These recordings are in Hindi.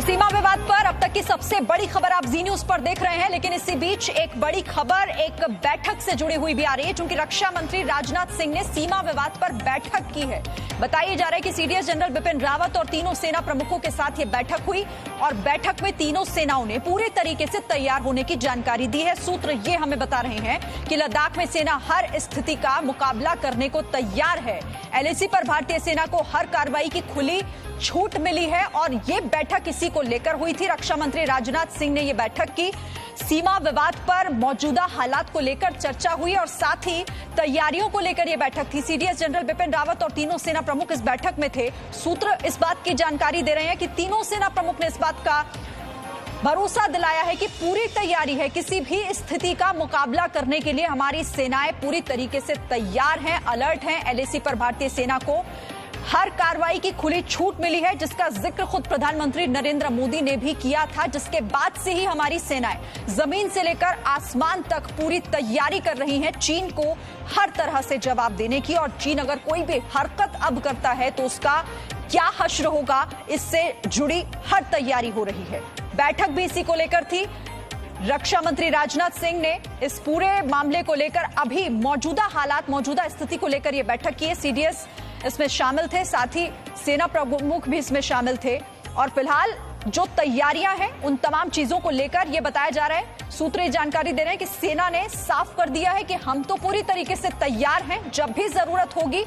सीमा विवाद पर अब तक की सबसे बड़ी खबर आप जी न्यूज पर देख रहे हैं, लेकिन इसी बीच एक बड़ी खबर एक बैठक से जुड़ी हुई भी आ रही है, क्योंकि रक्षा मंत्री राजनाथ सिंह ने सीमा विवाद पर बैठक की है। बताया जा रहा है कि सीडीएस जनरल बिपिन रावत और तीनों सेना प्रमुखों के साथ ये बैठक हुई और बैठक में तीनों सेनाओं ने पूरे तरीके से तैयार होने की जानकारी दी है। सूत्र ये हमें बता रहे हैं कि लद्दाख में सेना हर स्थिति का मुकाबला करने को तैयार है। एलएसी पर भारतीय सेना को हर कार्रवाई की खुली छूट मिली है और ये बैठक इसी को लेकर हुई थी। रक्षा मंत्री राजनाथ सिंह ने ये बैठक की। सीमा विवाद पर मौजूदा हालात को लेकर चर्चा हुई और साथ ही तैयारियों को लेकर यह बैठक थी। सीडीएस जनरल बिपिन रावत और तीनों सेना प्रमुख इस बैठक में थे। सूत्र इस बात की जानकारी दे रहे हैं कि तीनों सेना प्रमुख ने इस बात का भरोसा दिलाया है कि पूरी तैयारी है, किसी भी स्थिति का मुकाबला करने के लिए हमारी सेनाएं पूरी तरीके से तैयार हैं, अलर्ट हैं। एलएसी पर भारतीय सेना को हर कार्रवाई की खुली छूट मिली है, जिसका जिक्र खुद प्रधानमंत्री नरेंद्र मोदी ने भी किया था, जिसके बाद से ही हमारी सेनाएं जमीन से लेकर आसमान तक पूरी तैयारी कर रही हैं चीन को हर तरह से जवाब देने की। और चीन अगर कोई भी हरकत अब करता है तो उसका क्या हश्र होगा, इससे जुड़ी हर तैयारी हो रही है। बैठक भी इसी को लेकर थी। रक्षा मंत्री राजनाथ सिंह ने इस पूरे मामले को लेकर अभी मौजूदा हालात, मौजूदा स्थिति को लेकर यह बैठक की है। सीडीएस इसमें शामिल थे, साथ ही सेना प्रमुख भी इसमें शामिल थे और फिलहाल जो तैयारियां हैं उन तमाम चीजों को लेकर यह बताया जा रहा है। सूत्र ये जानकारी दे रहे हैं कि सेना ने साफ कर दिया है कि हम तो पूरी तरीके से तैयार हैं, जब भी जरूरत होगी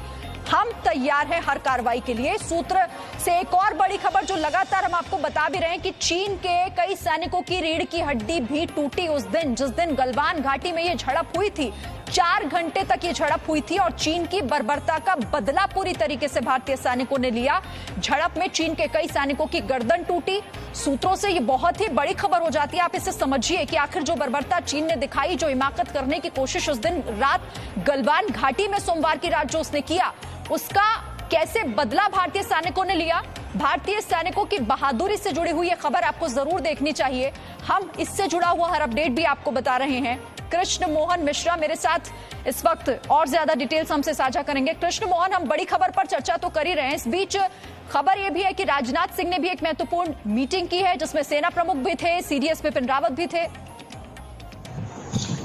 हम तैयार हैं हर कार्रवाई के लिए। सूत्र से एक और बड़ी खबर जो लगातार हम आपको बता भी रहे हैं कि चीन के कई सैनिकों की रीढ़ की हड्डी भी टूटी उस दिन, जिस दिन गलवान घाटी में ये झड़प हुई थी। 4 घंटे तक ये झड़प हुई थी और चीन की बर्बरता का बदला पूरी तरीके से भारतीय सैनिकों ने लिया। झड़प में चीन के कई सैनिकों की गर्दन टूटी। सूत्रों से ये बहुत ही बड़ी खबर हो जाती है। आप इसे समझिए कि आखिर जो बर्बरता चीन ने दिखाई, जो हिमाकत करने की कोशिश उस दिन रात गलवान घाटी में सोमवार की रात जो उसने किया, उसका कैसे बदला भारतीय सैनिकों ने लिया। भारतीय सैनिकों की बहादुरी से जुड़ी हुई ये खबर आपको जरूर देखनी चाहिए। हम इससे जुड़ा हुआ हर अपडेट भी आपको बता रहे हैं। कृष्ण मोहन मिश्रा मेरे साथ इस वक्त और ज्यादा डिटेल्स हमसे साझा करेंगे। कृष्ण मोहन, हम बड़ी खबर पर चर्चा तो कर ही रहे हैं, इस बीच खबर यह भी है कि राजनाथ सिंह ने भी एक महत्वपूर्ण मीटिंग की है, जिसमें सेना प्रमुख भी थे, सीडीएस बिपिन रावत भी थे।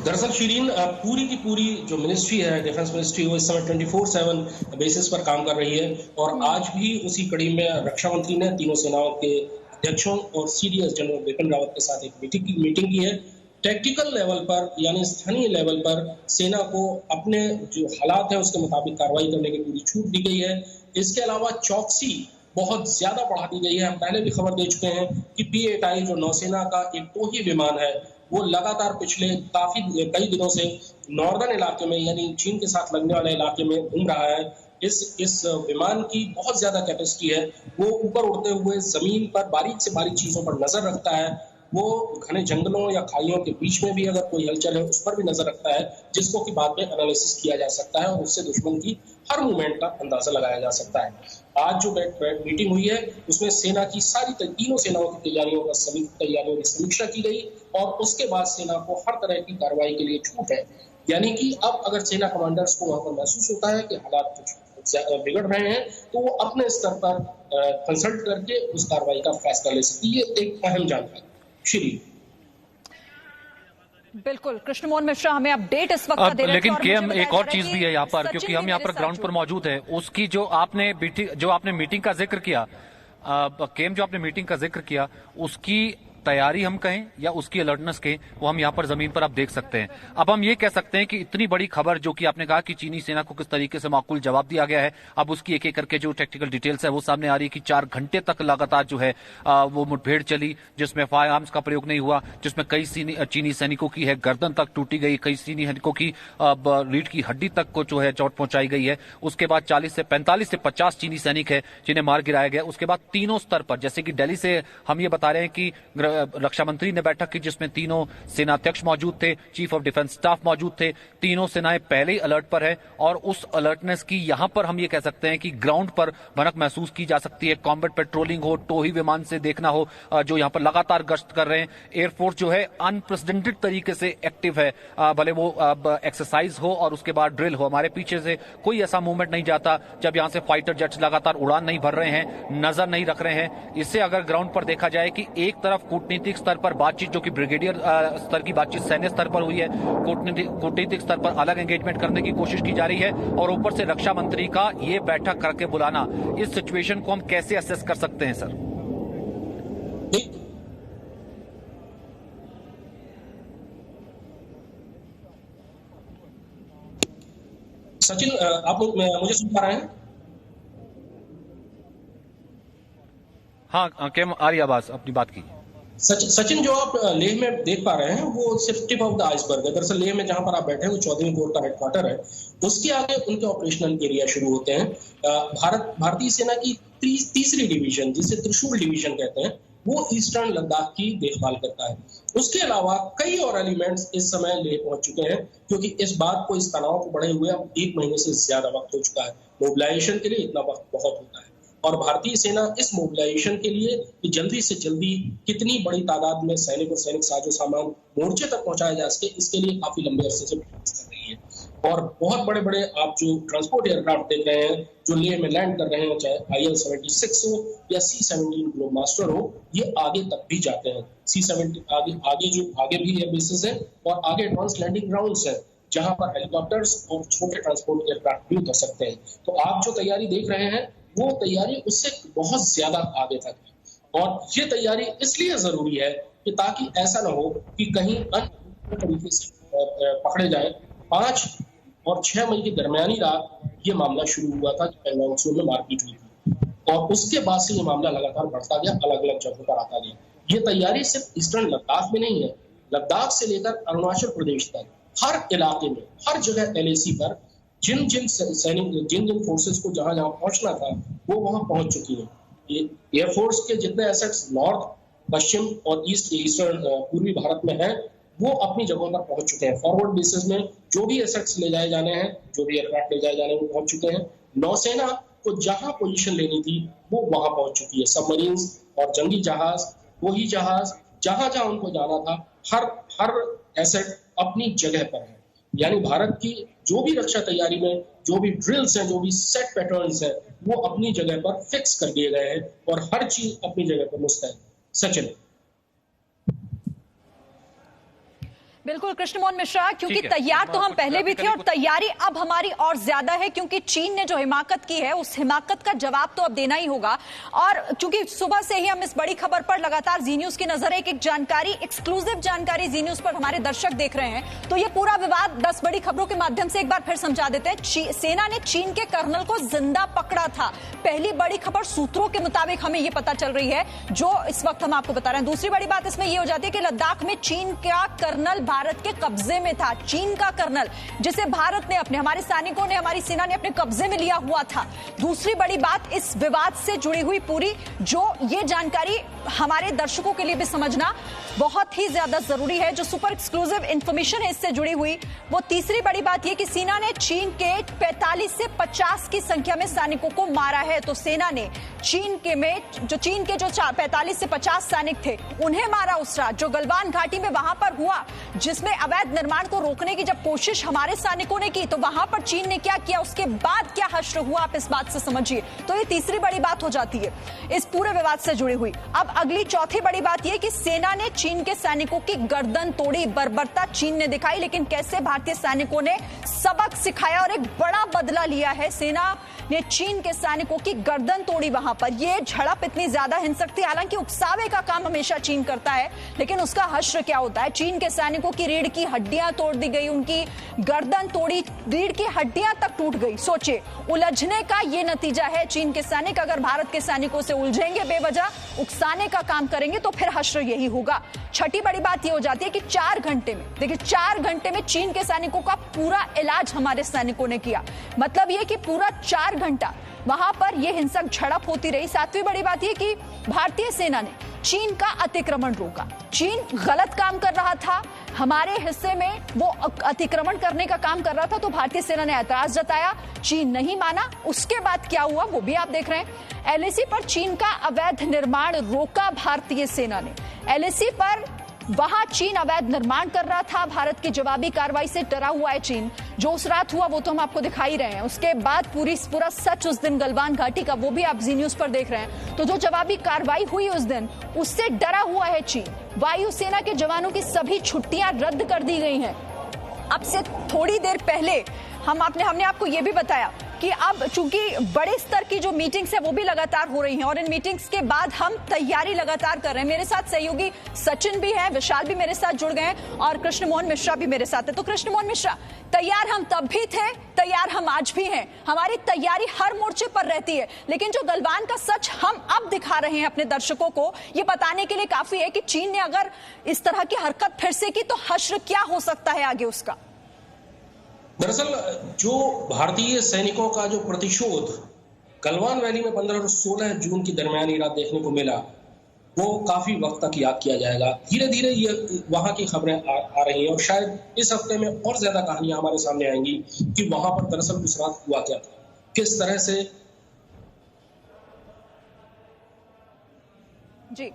दरअसल शिरीन, पूरी की पूरी जो मिनिस्ट्री है, डिफेंस मिनिस्ट्री, वो इस समय 24/7 बेसिस पर काम कर रही है और आज भी उसी कड़ी में रक्षा मंत्री ने तीनों सेनाओं के अध्यक्षों और सीडीएस जनरल बिपिन रावत के साथ एक मीटिंग की है। टैक्टिकल लेवल पर यानी स्थानीय लेवल पर सेना को अपने जो हालात है उसके मुताबिक कार्रवाई करने की पूरी छूट दी गई है। इसके अलावा चौकसी बहुत ज्यादा बढ़ा दी गई है। हम पहले भी खबर दे चुके हैं कि P-8I जो नौसेना का एक टोही विमान है, वो लगातार पिछले कई दिनों से नॉर्दर्न इलाके में यानी चीन के साथ लगने वाले इलाके में घूम रहा है। इस विमान की बहुत ज्यादा कैपेसिटी है। वो ऊपर उड़ते हुए जमीन पर बारीक से बारीक चीजों पर नजर रखता है। वो घने जंगलों या खाइयों के बीच में भी अगर कोई हलचल है उस पर भी नजर रखता है, जिसको कि बाद में एनालिसिस किया जा सकता है और उससे दुश्मन की हर मूवमेंट का अंदाजा लगाया जा सकता है। आज जो मीटिंग हुई है उसमें सेना की तीनों सेनाओं की तैयारियों की समीक्षा की गई और उसके बाद सेना को हर तरह की कार्रवाई के लिए छूट है। यानी कि अब अगर सेना कमांडर्स को वहां पर महसूस होता है कि हालात कुछ बिगड़ रहे हैं तो वो अपने स्तर पर कंसल्ट करके उस कार्रवाई का फैसला ले सकती है। ये एक अहम जानकारी। श्री बिल्कुल, कृष्ण मोहन मिश्रा हमें अपडेट इस वक्त दे रहे हैं। लेकिन केएम, एक और चीज भी है यहाँ पर, क्योंकि हम यहाँ पर ग्राउंड पर मौजूद है, उसकी जो आपने मीटिंग का जिक्र किया, केएम, जो आपने मीटिंग का जिक्र किया, उसकी तैयारी हम कहें या उसकी अलर्टनेस कहें, वो हम यहाँ पर जमीन पर आप देख सकते हैं। अब हम ये कह सकते हैं कि इतनी बड़ी खबर जो कि आपने कहा कि चीनी सेना को किस तरीके से माकूल जवाब दिया गया है, अब उसकी एक एक करके जो टेक्निकल डिटेल्स है वो सामने आ रही है कि 4 घंटे तक लगातार जो है वो मुठभेड़ चली, जिसमें फायर आर्म्स का प्रयोग नहीं हुआ, जिसमें कई चीनी सैनिकों की है गर्दन तक टूटी गई, कई चीनी सैनिकों की रीढ़ की हड्डी तक को जो है चोट पहुंचाई गई है। उसके बाद 45 से 50 चीनी सैनिक है जिन्हें मार गिराया गया। उसके बाद तीनों स्तर पर, जैसे कि दिल्ली से हम ये बता रहे हैं कि रक्षा मंत्री ने बैठक की जिसमें तीनों सेनाध्यक्ष मौजूद थे, चीफ ऑफ डिफेंस स्टाफ मौजूद थे। तीनों सेनाएं पहले ही अलर्ट पर है और उस अलर्टनेस की यहां पर हम ये कह सकते हैं कि ग्राउंड पर भनक महसूस की जा सकती है। कॉम्बैट पेट्रोलिंग हो, टोही विमान से देखना हो जो यहां पर लगातार गश्त कर रहे हैं। एयरफोर्स जो है अनप्रेसिडेंटेड तरीके से एक्टिव है, भले वो एक्सरसाइज हो और उसके बाद ड्रिल हो। हमारे पीछे से कोई ऐसा मूवमेंट नहीं जाता जब यहां से फाइटर जेट्स लगातार उड़ान नहीं भर रहे हैं, नजर नहीं रख रहे हैं। इससे अगर ग्राउंड पर देखा जाए कि एक तरफ कूटनीतिक स्तर पर बातचीत जो कि ब्रिगेडियर स्तर की बातचीत सैन्य स्तर पर हुई है, कूटनीतिक स्तर पर अलग एंगेजमेंट करने की कोशिश की जा रही है और ऊपर से रक्षा मंत्री का ये बैठक करके बुलाना, इस सिचुएशन को हम कैसे असेस कर सकते हैं सर? सचिन, आप मुझे सुन पा रहे हैं? हाँ, क्या आ रही आवाज? अपनी बात कीजिए। सचिन, जो आप लेह में देख पा रहे हैं वो सिर्फ टिप ऑफ द आइसबर्ग है। दरअसल लेह में जहां पर आप बैठे हैं वो 14वीं कोर का हेडक्वार्टर है। उसके आगे उनके ऑपरेशनल एरिया शुरू होते हैं। भारतीय सेना की तीसरी डिवीजन, जिसे त्रिशूल डिवीजन कहते हैं, वो ईस्टर्न लद्दाख की देखभाल करता है। उसके अलावा कई और एलिमेंट्स इस समय लेह पहुंच चुके हैं, क्योंकि इस बात को, इस तनाव को बढ़े हुए अब 1 महीने से ज्यादा वक्त हो चुका है। मोबिलाइजेशन के लिए इतना वक्त बहुत होता है और भारतीय सेना इस मोबिलाइजेशन के लिए कि जल्दी से जल्दी कितनी बड़ी तादाद में सैनिक और सैनिक साजो सामान मोर्चे तक पहुंचाया जा सके, इसके लिए काफी लंबे अरसे से प्रयास कर रही है। और बहुत बड़े बड़े आप जो ट्रांसपोर्ट एयरक्राफ्ट देख रहे हैं जो लेह में लैंड कर रहे हैं, चाहे IL-76 हो या C-17 ग्लोबमास्टर हो, ये आगे तक भी जाते हैं। C-17 आगे भी एयर बेसेस है और आगे एडवांस लैंडिंग ग्राउंड्स है जहां पर हेलीकॉप्टर्स और छोटे ट्रांसपोर्ट एयरक्राफ्ट भी उतर सकते हैं। तो आप जो तैयारी देख रहे हैं वो तैयारी उससे बहुत ज्यादा आगे तक है और ये तैयारी इसलिए जरूरी है कि ताकि ऐसा ना हो कि कहीं अन्य तरीके से पकड़े जाए। 5 और 6 मई की दरमियानी रात ये मामला शुरू हुआ था जब पेंगोंग में मारपीट हुई थी और उसके बाद से ये मामला लगातार बढ़ता गया, अलग अलग जगहों पर आता गया। ये तैयारी सिर्फ ईस्टर्न लद्दाख में नहीं है, लद्दाख से लेकर अरुणाचल प्रदेश तक हर इलाके में, हर जगह LAC पर जिन जिन फोर्सेस को जहां जहां पहुंचना था वो वहां पहुंच चुकी है। एयरफोर्स के जितने एसेट्स नॉर्थ, पश्चिम और ईस्टर्न पूर्वी भारत में हैं, वो अपनी जगहों पर पहुंच चुके हैं। फॉरवर्ड बेसिस में जो भी एसेट्स ले जाए जाने हैं, जो भी एयरक्राफ्ट ले जाए जाने हैं, वो पहुंच चुके हैं। नौसेना को जहां पोजीशन लेनी थी वो वहां पहुंच चुकी है। सबमरीन्स और जंगी जहाज, वही जहाज, जहां जहां उनको जाना था, हर एसेट अपनी जगह पर है। यानी भारत की जो भी रक्षा तैयारी में जो भी ड्रिल्स हैं, जो भी सेट पैटर्न्स हैं, वो अपनी जगह पर फिक्स कर दिए गए हैं और हर चीज अपनी जगह पर मुस्तैद। सचिन। बिल्कुल कृष्णमोहन मिश्रा, क्योंकि तैयार तो हम पहले भी थे और तैयारी अब हमारी और ज्यादा है, क्योंकि चीन ने जो हिमाकत की है उस हिमाकत का जवाब तो अब देना ही होगा। और क्योंकि सुबह से ही हम इस बड़ी खबर पर लगातार जी न्यूज की नजर, एक जानकारी, एक्सक्लूसिव जानकारी जी न्यूज पर हमारे दर्शक देख रहे हैं। तो ये पूरा विवाद 10 बड़ी खबरों के माध्यम से एक बार फिर समझा देते हैं। सेना ने चीन के कर्नल को जिंदा पकड़ा था, पहली बड़ी खबर सूत्रों के मुताबिक हमें ये पता चल रही है जो इस वक्त हम आपको बता रहे हैं। दूसरी बड़ी बात इसमें ये हो जाती है कि लद्दाख में चीन का कर्नल भारत के कब्जे में था। चीन का कर्नल जिसे भारत ने हमारे सैनिकों ने, हमारी सेना ने अपने कब्जे में लिया हुआ था। दूसरी बड़ी बात इस विवाद से जुड़ी हुई पूरी जो ये जानकारी हमारे दर्शकों के लिए भी समझना बहुत ही ज्यादा जरूरी है, जो सुपर एक्सक्लूसिव इंफॉर्मेशन है इससे जुड़ी हुई। वो तीसरी बड़ी बात ये कि सेना ने चीन के 45 से 50 की संख्या में सैनिकों को मारा है। तो सेना ने चीन के जो 45 से 50 सैनिक थे उन्हें मारा उस रात, जो गलवान घाटी में वहां पर हुआ, जिसमें अवैध निर्माण को रोकने की जब कोशिश हमारे सैनिकों ने की, तो वहां पर चीन ने क्या किया, उसके बाद क्या हश्र हुआ, आप इस बात से समझिए। तो ये तीसरी बड़ी बात हो जाती है इस पूरे विवाद से जुड़ी हुई। अब अगली चौथी बड़ी बात यह कि सेना ने चीन के सैनिकों की गर्दन तोड़ी। बर्बरता चीन ने दिखाई, लेकिन कैसे भारतीय सैनिकों ने सबक सिखाया और एक बड़ा बदला लिया है। सेना ने चीन के सैनिकों की गर्दन तोड़ी वहां पर। यह झड़प इतनी ज्यादा हिंसक थी, हालांकि उकसावे का काम हमेशा चीन करता है, लेकिन उसका हश्र क्या होता है। चीन के सैनिकों की रीढ़ की हड्डियां तोड़ दी गई, उनकी गर्दन तोड़ी, रीढ़ की हड्डियां तक टूट गई। सोचिए, उलझने का ये नतीजा है। चीन के सैनिक अगर भारत के सैनिकों से उलझेंगे, बेवजह उकसाने का काम करेंगे, तो फिर हश्र यही होगा। छठी बड़ी बात यह हो जाती है कि 4 घंटे में, देखिए 4 घंटे में चीन के सैनिकों का पूरा इलाज हमारे सैनिकों ने किया। मतलब यह कि पूरा 4 घंटा वहां पर यह हिंसक झड़प होती रही। 7वीं बड़ी बात यह कि भारतीय सेना ने चीन का अतिक्रमण रोका। चीन गलत काम कर रहा था, हमारे हिस्से में वो अतिक्रमण करने का काम कर रहा था, तो भारतीय सेना ने ऐतराज जताया, चीन नहीं माना। उसके बाद क्या हुआ वो भी आप देख रहे हैं। एलएसी पर चीन का अवैध निर्माण रोका भारतीय सेना ने। एलएसी पर वहां चीन अवैध निर्माण कर रहा था, भारत की जवाबी कार्रवाई से डरा हुआ है चीन। जो उस रात हुआ वो तो हम आपको दिखाई रहे हैं। उसके बाद पूरा सच उस दिन गलवान घाटी का वो भी आप जी न्यूज पर देख रहे हैं। तो जो जवाबी कार्रवाई हुई उस दिन, उससे डरा हुआ है चीन। वायुसेना के जवानों की सभी छुट्टियां रद्द कर दी गई हैं। अब से थोड़ी देर पहले हमने आपको ये भी बताया कि अब चूंकि बड़े स्तर की जो मीटिंग्स है वो भी लगातार हो रही हैं और इन मीटिंग्स के बाद हम तैयारी लगातार कर रहे हैं। मेरे साथ सहयोगी सचिन भी है, विशाल भी मेरे साथ जुड़ गए हैं और कृष्ण मोहन मिश्रा भी मेरे साथ है। तो कृष्ण मोहन मिश्रा, तैयार हम तब भी थे, तैयार हम आज भी हैं। हमारी तैयारी हर मोर्चे पर रहती है, लेकिन जो गलवान का सच हम अब दिखा रहे हैं अपने दर्शकों को, ये बताने के लिए काफी है कि चीन ने अगर इस तरह की हरकत फिर से की तो हश्र क्या हो सकता है आगे उसका। दरअसल जो भारतीय सैनिकों का जो प्रतिशोध गलवान वैली में 15 और 16 जून की दरमियानी रात देखने को मिला, वो काफी वक्त तक याद किया जाएगा। धीरे धीरे ये वहां की खबरें आ रही हैं और शायद इस हफ्ते में और ज्यादा कहानियां हमारे सामने आएंगी कि वहां पर दरअसल उस रात हुआ क्या था, किस तरह से। जी,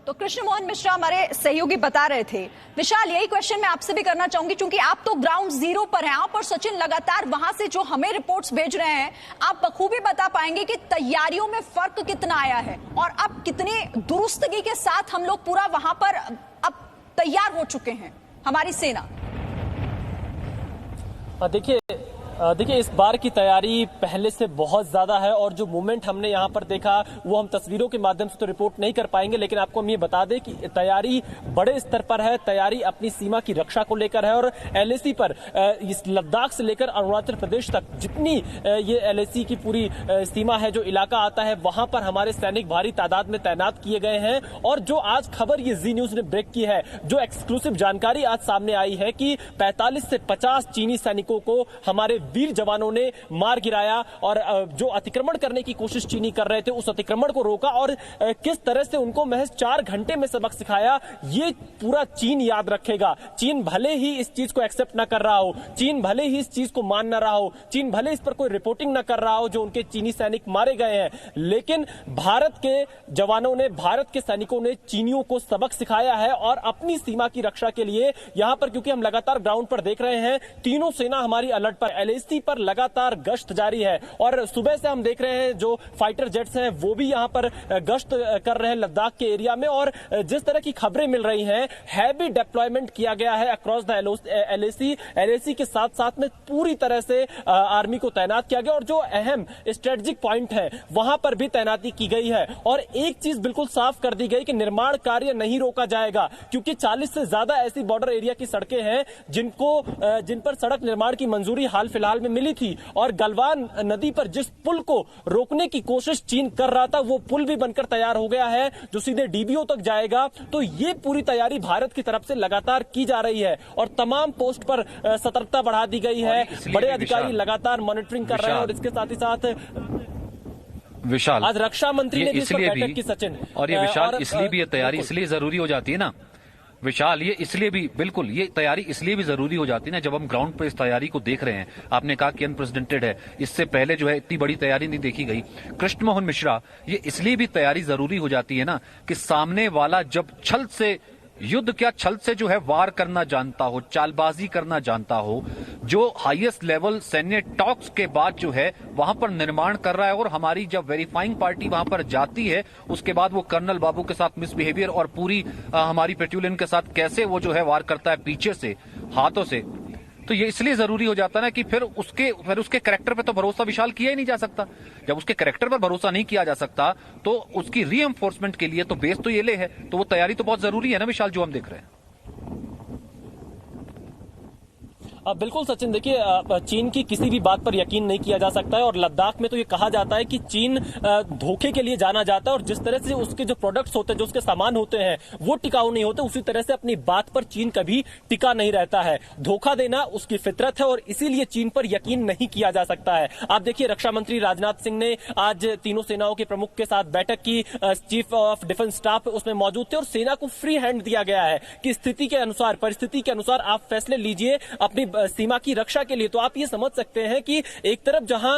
तो कृष्ण मोहन मिश्रा हमारे सहयोगी बता रहे थे। विशाल, यही क्वेश्चन मैं आपसे भी करना चाहूंगी, क्योंकि आप तो ग्राउंड जीरो पर हैं। आप और सचिन लगातार वहां से जो हमें रिपोर्ट्स भेज रहे हैं, आप बखूबी बता पाएंगे कि तैयारियों में फर्क कितना आया है और अब कितनी दुरुस्तगी के साथ हम लोग पूरा वहां पर अब तैयार हो चुके हैं, हमारी सेना। देखिए इस बार की तैयारी पहले से बहुत ज्यादा है और जो मूवमेंट हमने यहाँ पर देखा वो हम तस्वीरों के माध्यम से तो रिपोर्ट नहीं कर पाएंगे, लेकिन आपको हम ये बता दें कि तैयारी बड़े स्तर पर है। तैयारी अपनी सीमा की रक्षा को लेकर है और एलएसी पर इस लद्दाख से लेकर अरुणाचल प्रदेश तक जितनी ये एलएसी की पूरी सीमा है, जो इलाका आता है, वहां पर हमारे सैनिक भारी तादाद में तैनात किए गए हैं। और जो आज खबर ये जी न्यूज ने ब्रेक की है, जो एक्सक्लूसिव जानकारी आज सामने आई है कि 45 से 50 चीनी सैनिकों को हमारे वीर जवानों ने मार गिराया और जो अतिक्रमण करने की कोशिश चीनी कर रहे थे उस अतिक्रमण को रोका और किस तरह से उनको महज 4 घंटे में सबक सिखाया, ये पूरा चीन याद रखेगा। चीन भले ही इस चीज को एक्सेप्ट ना कर रहा हो, चीन भले ही इस चीज को मान ना रहा हो, चीन भले इस पर कोई रिपोर्टिंग ना कर रहा हो जो उनके चीनी सैनिक मारे गए हैं, लेकिन भारत के जवानों ने, भारत के सैनिकों ने चीनियों को सबक सिखाया है और अपनी सीमा की रक्षा के लिए यहां पर, क्योंकि हम लगातार ग्राउंड पर देख रहे हैं, तीनों सेना हमारी अलर्ट पर, एलएसी पर लगातार गश्त जारी है और सुबह से हम देख रहे हैं जो फाइटर जेट्स हैं वो भी यहां पर गश्त कर रहे हैं लद्दाख के एरिया में। और जिस तरह की खबरें मिल रही हैं, हैवी डिप्लॉयमेंट किया गया है अक्रॉस द एलएसी के साथ साथ में पूरी तरह से आर्मी को तैनात किया गया और जो अहम स्ट्रेटेजिक पॉइंट है वहां पर भी तैनाती की गई है। और एक चीज बिल्कुल साफ कर दी गई कि निर्माण कार्य नहीं रोका जाएगा, क्योंकि 40 से ज्यादा ऐसी बॉर्डर एरिया की सड़कें हैं जिन पर सड़क निर्माण की मंजूरी हाल फिलहाल में मिली थी और गलवान नदी पर जिस पुल को रोकने की कोशिश चीन कर रहा था वो पुल भी बनकर तैयार हो गया है जो सीधे डीबीओ तक जाएगा। तो ये पूरी तैयारी भारत की तरफ से लगातार की जा रही है और तमाम पोस्ट पर सतर्कता बढ़ा दी गई है। बड़े अधिकारी लगातार मॉनिटरिंग कर रहे हैं और इसके साथ ही साथ विशाल, आज रक्षा मंत्री ने भी इस पर बैठक की सचिन। और ये विशाल इसलिए भी ये तैयारी इसलिए जरूरी हो जाती है ना विशाल, ये इसलिए भी बिल्कुल ये तैयारी इसलिए भी जरूरी हो जाती है ना, जब हम ग्राउंड पर इस तैयारी को देख रहे हैं। आपने कहा कि अनप्रेसिडेंटेड है, इससे पहले जो है इतनी बड़ी तैयारी नहीं देखी गई। कृष्ण मोहन मिश्रा, ये इसलिए भी तैयारी जरूरी हो जाती है ना कि सामने वाला जब छल से, युद्ध क्या छल से जो है वार करना जानता हो, चालबाजी करना जानता हो, जो हाईएस्ट लेवल सैन्य टॉक्स के बाद जो है वहां पर निर्माण कर रहा है और हमारी जब वेरीफाइंग पार्टी वहां पर जाती है उसके बाद वो कर्नल बाबू के साथ मिसबिहेवियर और पूरी हमारी पेट्रोलियन के साथ कैसे वो जो है वार करता है पीछे से, हाथों से, तो ये इसलिए जरूरी हो जाता है ना कि फिर उसके कैरेक्टर पे तो भरोसा विशाल किया ही नहीं जा सकता। जब उसके कैरेक्टर पर भरोसा नहीं किया जा सकता तो उसकी रीएंफोर्समेंट के लिए तो बेस तो ये ले है, तो वो तैयारी तो बहुत जरूरी है ना विशाल, जो हम देख रहे हैं। बिल्कुल सचिन, देखिए चीन की किसी भी बात पर यकीन नहीं किया जा सकता है और लद्दाख में तो ये कहा जाता है कि चीन धोखे के लिए जाना जाता है और जिस तरह से उसके जो प्रोडक्ट्स होते हैं, जो उसके सामान होते हैं वो टिकाऊ नहीं होते, उसी तरह से अपनी बात पर चीन कभी टिका नहीं रहता है। धोखा देना उसकी फितरत है और इसीलिए चीन पर यकीन नहीं किया जा सकता है। आप देखिए रक्षा मंत्री राजनाथ सिंह ने आज तीनों सेनाओं के प्रमुख के साथ बैठक की, चीफ ऑफ डिफेंस स्टाफ उसमें मौजूद थे और सेना को फ्री हैंड दिया गया है कि स्थिति के अनुसार, परिस्थिति के अनुसार आप फैसले लीजिए अपनी सीमा की रक्षा के लिए। तो आप ये समझ सकते हैं कि एक तरफ जहां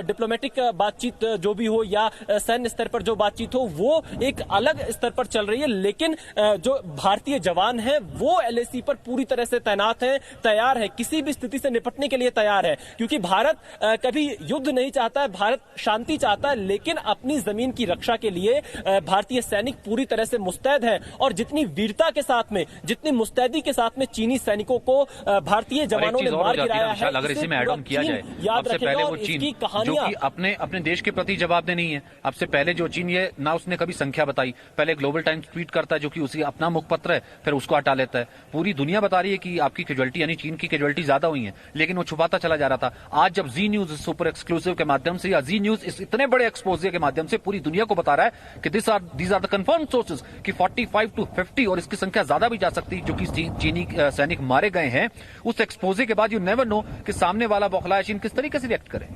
डिप्लोमेटिक बातचीत जो भी हो या सैन्य स्तर पर जो बातचीत हो वो एक अलग स्तर पर चल रही है, लेकिन जो भारतीय जवान हैं वो एलएसी पर पूरी तरह से तैनात हैं, तैयार है, किसी भी स्थिति से निपटने के लिए तैयार है। क्योंकि भारत कभी युद्ध नहीं चाहता है, भारत शांति चाहता है, लेकिन अपनी जमीन की रक्षा के लिए भारतीय सैनिक पूरी तरह से मुस्तैद है। और जितनी वीरता के साथ में, जितनी मुस्तैदी के साथ में चीनी सैनिकों को भारतीय जवानों ने मार गिराया है, अगर इसी में ऐड ऑन किया जाए, सबसे पहले वो चीन जो कि अपने देश के प्रति जवाबदेह नहीं है, आपसे पहले जो चीन ये ना उसने कभी संख्या बताई, पहले ग्लोबल टाइम्स ट्वीट करता है जो कि उसी अपना मुखपत्र है, फिर उसको हटा लेता है। पूरी दुनिया बता रही है कि आपकी कैजुअलिटी यानी चीन की कैजुअलिटी ज्यादा हुई है, लेकिन वो छुपाता चला जा रहा था। आज जब जी न्यूज सुपर एक्सक्लूसिव के माध्यम से या जी न्यूज इस इतने बड़े एक्सपोजर के माध्यम से पूरी दुनिया को बता रहा है कि these are the confirm sources कि 45 to 50 और इसकी संख्या ज्यादा भी जा सकती है जो कि चीनी सैनिक मारे गए हैं, उस एक्सपोजे के बाद यू नेवर नो कि सामने वाला बौखलाया चीन किस तरीके से रिएक्ट करे।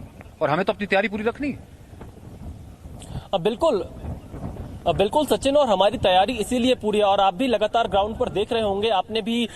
और हमें तो अपनी तैयारी पूरी रखनी है। बिल्कुल सचिन, और हमारी तैयारी इसीलिए पूरी है और आप भी लगातार ग्राउंड पर देख रहे होंगे, आपने भी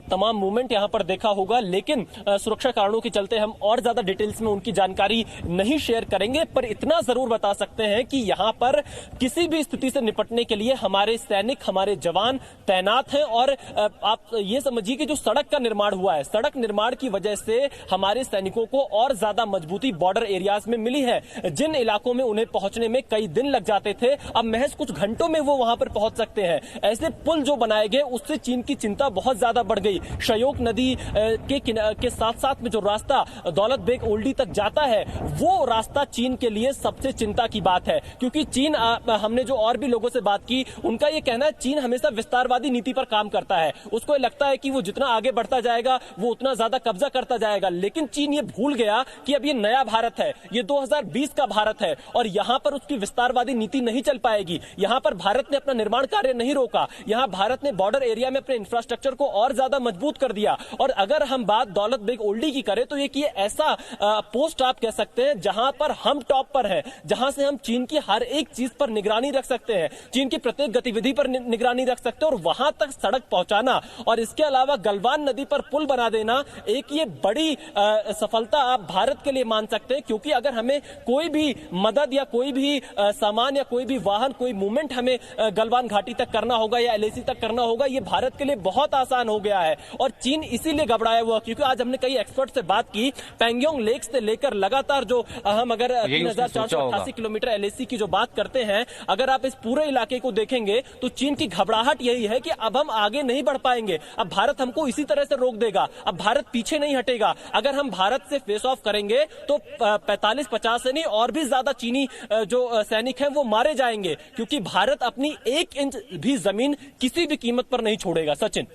तमाम मूवमेंट यहां पर देखा होगा, लेकिन सुरक्षा कारणों के चलते हम और ज्यादा डिटेल्स में उनकी जानकारी नहीं शेयर करेंगे। पर इतना जरूर बता सकते हैं कि यहां पर किसी भी स्थिति से निपटने के लिए हमारे सैनिक, हमारे जवान तैनात हैं। और आप ये समझिए कि जो सड़क का निर्माण हुआ है, सड़क निर्माण की वजह से हमारे सैनिकों को और ज्यादा मजबूती बॉर्डर एरियाज में मिली है। जिन इलाकों में उन्हें पहुंचने में कई दिन लग जाते थे, अब महज कुछ घंटों में वो वहां पर पहुंच सकते हैं। ऐसे पुल जो बनाए गए उससे चीन की चिंता बहुत ज्यादा बढ़ गई। श्योक नदी के साथ साथ में जो रास्ता दौलत बेग ओल्डी तक जाता है, वो रास्ता चीन के लिए सबसे चिंता की बात है। क्योंकि चीन, हमने जो और भी लोगों से बात की, उनका ये कहना है चीन हमेशा विस्तारवादी नीति पर काम करता है। उसको लगता है कि वो जितना आगे बढ़ता जाएगा वो उतना ज्यादा कब्जा करता जाएगा। लेकिन चीन ये भूल गया कि अब ये नया भारत है, ये 2020 का भारत है और यहां पर उसकी विस्तारवादी नीति नहीं चल पाएगी। यहां पर भारत ने अपना निर्माण कार्य नहीं रोका, यहां भारत ने बॉर्डर एरिया में अपने इंफ्रास्ट्रक्चर को और ज्यादा मजबूत कर दिया। और अगर हम बात दौलत बेग ओल्डी की करें तो ये ऐसा पोस्ट आप कह सकते हैं जहां पर हम टॉप पर हैं, जहां से हम चीन की हर एक चीज पर निगरानी रख सकते हैं, चीन की प्रत्येक गतिविधि पर निगरानी रख सकते हैं और वहां तक सड़क पहुंचाना और इसके अलावा गलवान नदी पर पुल बना देना एक ये बड़ी सफलता आप भारत के लिए मान सकते हैं। क्योंकि अगर हमें कोई भी मदद या कोई भी सामान या कोई भी वाहन, कोई मूवमेंट हमें गलवान घाटी तक करना होगा या एलएसी तक करना होगा, ये भारत के लिए बहुत आसान हो गया है। और चीन इसीलिए घबराया हुआ, क्योंकि आज हमने कई एक्सपर्ट से बात की, पैंगोंग लेक से लेकर लगातार जो हम अगर 3488 किलोमीटर एलएसी की जो बात करते हैं, अगर आप इस पूरे इलाके को देखेंगे तो चीन की घबराहट यही है कि अब हम आगे नहीं बढ़ पाएंगे, अब भारत हमको इसी तरह से रोक देगा, अब भारत पीछे नहीं हटेगा। अगर हम भारत से फेस ऑफ करेंगे तो 45-50 से नहीं और भी ज्यादा चीनी जो सैनिक हैं वो मारे जाएंगे, क्योंकि भारत अपनी 1 इंच भी जमीन किसी भी कीमत पर नहीं छोड़ेगा। सचिन,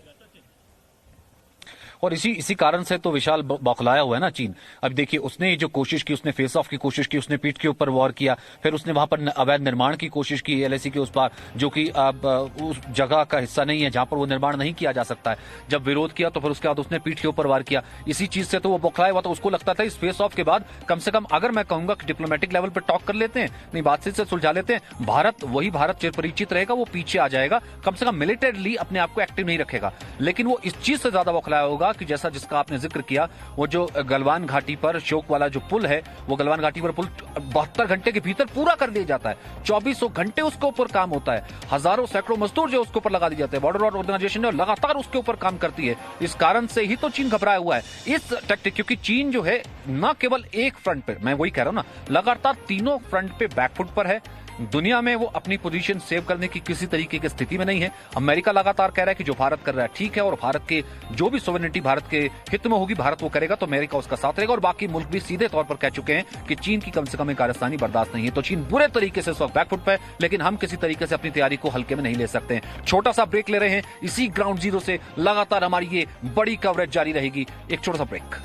और इसी कारण से तो विशाल बौखलाया हुआ है ना चीन। अब देखिए उसने जो कोशिश की, उसने फेस ऑफ की कोशिश की, उसने पीठ के ऊपर वॉर किया, फिर उसने वहां पर अवैध निर्माण की कोशिश की एलएसी के उस पार, जो कि अब उस जगह का हिस्सा नहीं है जहां पर वो निर्माण नहीं किया जा सकता है। जब विरोध किया तो फिर उसके बाद उसने पीठ के ऊपर वार किया। इसी चीज से तो वो बौखलाया हुआ। तो उसको लगता था इस फेस ऑफ के बाद कम से कम, अगर मैं कहूंगा कि डिप्लोमेटिक लेवल पर टॉक कर लेते हैं, नहीं बातचीत से सुलझा लेते हैं, भारत वही भारत चिरपरिचित रहेगा, वो पीछे आ जाएगा, कम से कम मिलिटरीली अपने आप को एक्टिव नहीं रखेगा। लेकिन वो इस चीज से ज्यादा बौखलाया होगा कि जैसा जिसका आपने जिक्र किया, वो जो गलवान घाटी पर श्योक वाला जो पुल है, वो गलवान घाटी पर पुल 72 घंटे के भीतर पूरा कर दिया जाता है। 2400 घंटे उसके ऊपर काम होता है, हजारों सैकड़ों मजदूर जो उसके ऊपर लगा दिए जाते हैं। बॉर्डर रोड ऑर्गेनाइजेशन ने लगातार उसके ऊपर काम करती है। इस कारण से ही तो चीन घबराया हुआ है इस टैक्टिक, क्योंकि चीन जो है न केवल एक फ्रंट पे, मैं वही कह रहा हूं ना, लगातार तीनों फ्रंट पे बैकफुट पर है। दुनिया में वो अपनी पोजीशन सेव करने की किसी तरीके की स्थिति में नहीं है। अमेरिका लगातार कह रहा है कि जो भारत कर रहा है ठीक है, और भारत के जो भी सोवरेनिटी भारत के हित में होगी भारत वो करेगा, तो अमेरिका उसका साथ रहेगा। और बाकी मुल्क भी सीधे तौर पर कह चुके हैं कि चीन की कम से कम कारस्तानी बर्दाश्त नहीं है। तो चीन बुरे तरीके से इस वक्त बैकफुट पे, लेकिन हम किसी तरीके से अपनी तैयारी को हल्के में नहीं ले सकते हैं। छोटा सा ब्रेक ले रहे हैं, इसी ग्राउंड जीरो से लगातार हमारी ये बड़ी कवरेज जारी रहेगी। एक छोटा सा break.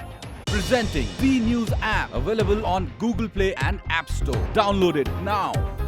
Presenting B News app, available on Google Play and App Store. Download it now.